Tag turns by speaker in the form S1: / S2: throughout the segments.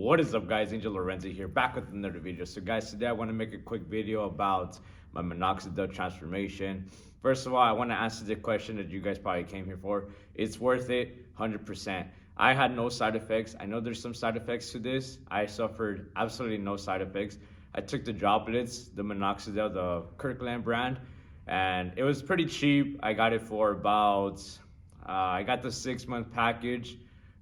S1: What is up, guys? Angel Lorenzi here, back with another video. So guys, today I want to make a quick video about my minoxidil transformation. First of all, I want to answer the question that you guys probably came here for. It's worth it, 100%. I had no side effects. I know there's some side effects to this. I suffered absolutely no side effects. I took the droplets, the minoxidil, the Kirkland brand, and it was pretty cheap. I got it for about, I got the 6-month package,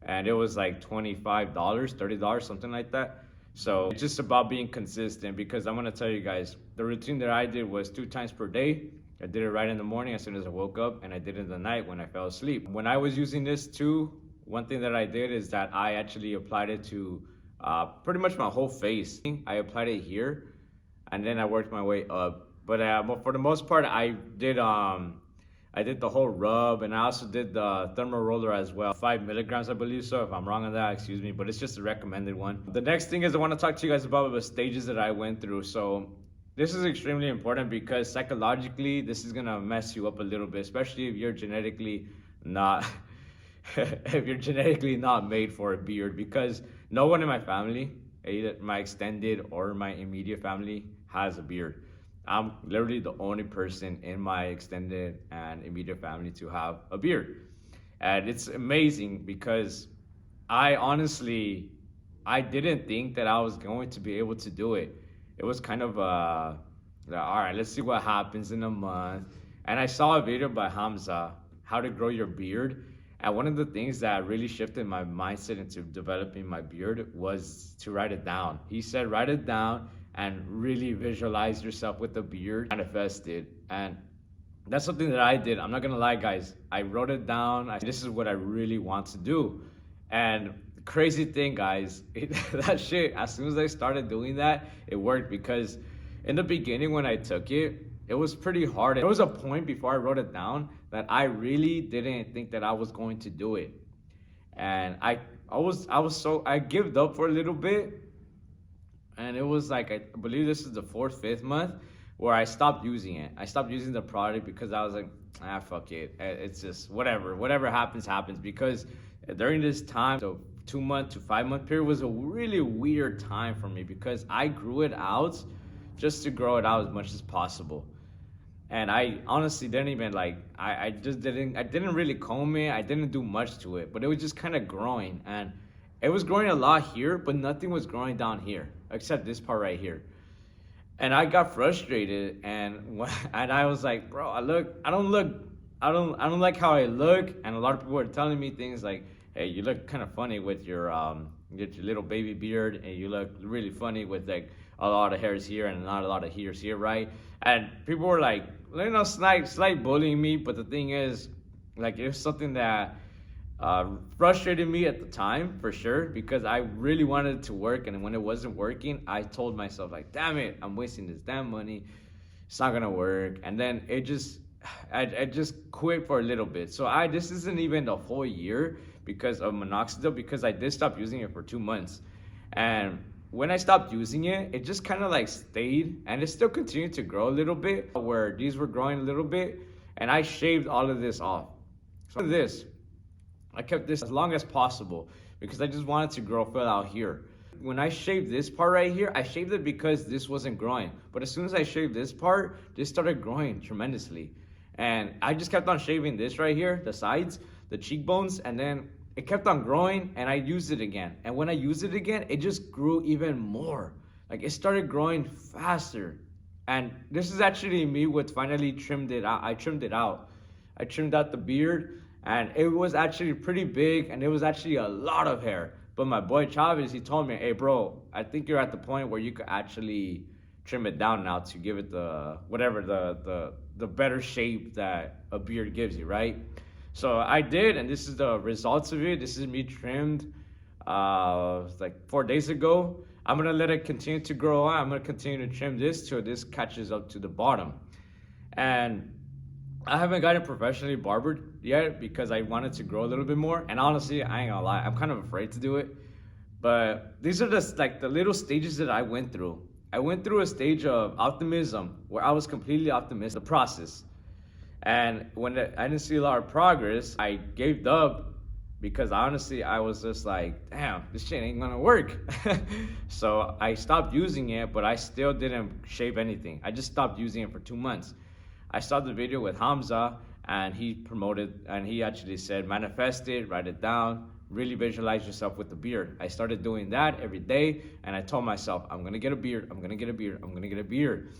S1: and it was like $25, $30, something like that. So it's just about being consistent, because I'm gonna tell you guys, the routine that I did was 2 times per day. I did it right in the morning as soon as I woke up, and I did it in the night when I fell asleep. When I was using this too, one thing that I did is that I actually applied it to pretty much my whole face. I applied it here, and then I worked my way up. But for the most part, I did the whole rub, and I also did the thermal roller as well. 5 milligrams, I believe so. If I'm wrong on that, excuse me, but it's just a recommended one. The next thing is I want to talk to you guys about the stages that I went through. So this is extremely important, because psychologically, this is gonna mess you up a little bit, especially if you're genetically not, if you're genetically not made for a beard, because no one in my family, either my extended or my immediate family, has a beard. I'm literally the only person in my extended and immediate family to have a beard. And it's amazing, because I didn't think that I was going to be able to do it. It was kind of, all right, let's see what happens in a month. And I saw a video by Hamza, How to Grow Your Beard. And one of the things that really shifted my mindset into developing my beard was to write it down. He said, write it down and really visualize yourself with a beard, manifest it. And that's something that I did. I'm not gonna lie, guys. I wrote it down. This is what I really want to do. And crazy thing, guys, that shit, as soon as I started doing that, it worked. Because in the beginning when I took it, it was pretty hard. There was a point before I wrote it down that I really didn't think that I was going to do it. And I gave up for a little bit. And it was like, I believe this is the 4th, 5th month where I stopped using it. I stopped using the product because I was like, fuck it. It's just whatever happens, happens. Because during this time, the 2-month to 5-month period was a really weird time for me, because I grew it out just to grow it out as much as possible. And I honestly didn't even I didn't really comb it. I didn't do much to it, but it was just kind of growing. And it was growing a lot here, but nothing was growing down here, except this part right here. And I got frustrated, and I was like, bro, I don't like how I look. And a lot of people were telling me things like, hey, you look kind of funny with your little baby beard, and you look really funny with like a lot of hairs here and not a lot of hairs here, right? And people were like, slight bullying me. But the thing is, like, it was something that frustrated me at the time, for sure, because I really wanted it to work. And when it wasn't working, I told myself, like, damn it, I'm wasting this damn money, it's not gonna work. And then I just quit for a little bit. So this isn't even the whole year because of minoxidil, because I did stop using it for 2 months. And when I stopped using it, it just kind of like stayed, and it still continued to grow a little bit, where these were growing a little bit. And I shaved all of this off. So this, I kept this as long as possible, because I just wanted to grow fill out here. When I shaved this part right here, I shaved it because this wasn't growing. But as soon as I shaved this part, this started growing tremendously. And I just kept on shaving this right here, the sides, the cheekbones, and then it kept on growing, and I used it again. And when I used it again, it just grew even more. Like, it started growing faster. And this is actually me with finally trimmed it out. I trimmed it out. I trimmed out the beard, and it was actually pretty big, and it was actually a lot of hair. But my boy Chavez, he told me, hey bro, I think you're at the point where you could actually trim it down now to give it the better shape that a beard gives you, right? So I did, and this is the results of it. This is me trimmed like 4 days ago. I'm gonna let it continue to grow on. I'm gonna continue to trim this till this catches up to the bottom. And I haven't gotten professionally barbered yet, because I wanted to grow a little bit more. And honestly, I ain't gonna lie, I'm kind of afraid to do it. But these are just like the little stages that I went through. I went through a stage of optimism where I was completely optimistic, the process. And when I didn't see a lot of progress, I gave up, because honestly, I was just like, damn, this shit ain't gonna work. So I stopped using it, but I still didn't shave anything. I just stopped using it for 2 months. I saw the video with Hamza, and he promoted, and he actually said, manifest it, write it down, really visualize yourself with the beard. I started doing that every day, and I told myself, I'm gonna get a beard, I'm gonna get a beard, I'm gonna get a beard.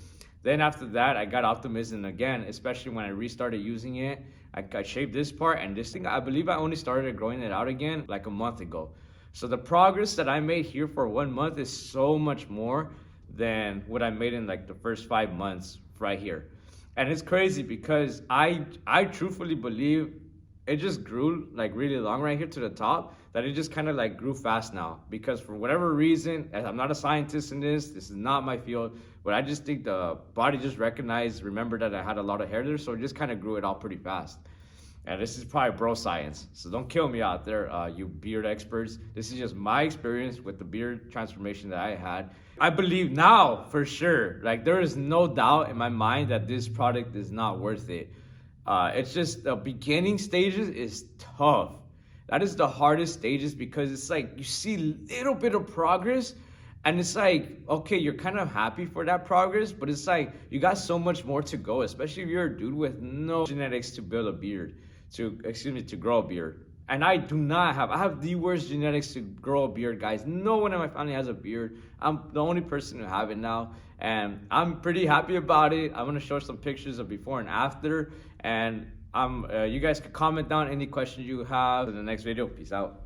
S1: Then after that, I got optimism again, especially when I restarted using it. I shaved this part, and this thing, I believe I only started growing it out again like a month ago. So the progress that I made here for 1 month is so much more than what I made in like the first 5 months right here. And it's crazy because I truthfully believe it just grew like really long right here to the top, that it just kind of like grew fast now, because for whatever reason, as I'm not a scientist in this is not my field, but I just think the body just recognized, remembered that I had a lot of hair there, so it just kind of grew it all pretty fast. And this is probably bro science, so don't kill me out there, you beard experts. This is just my experience with the beard transformation that I had. I believe now for sure, like there is no doubt in my mind that this product is not worth it. It's just the beginning stages is tough. That is the hardest stages, because it's like you see little bit of progress, and it's like, okay, you're kind of happy for that progress, but it's like you got so much more to go, especially if you're a dude with no genetics to build a beard, to grow a beard. And I have the worst genetics to grow a beard, guys. No one in my family has a beard. I'm the only person who have it now, and I'm pretty happy about it. I'm gonna show some pictures of before and after, and you guys can comment down any questions you have in the next video. Peace out.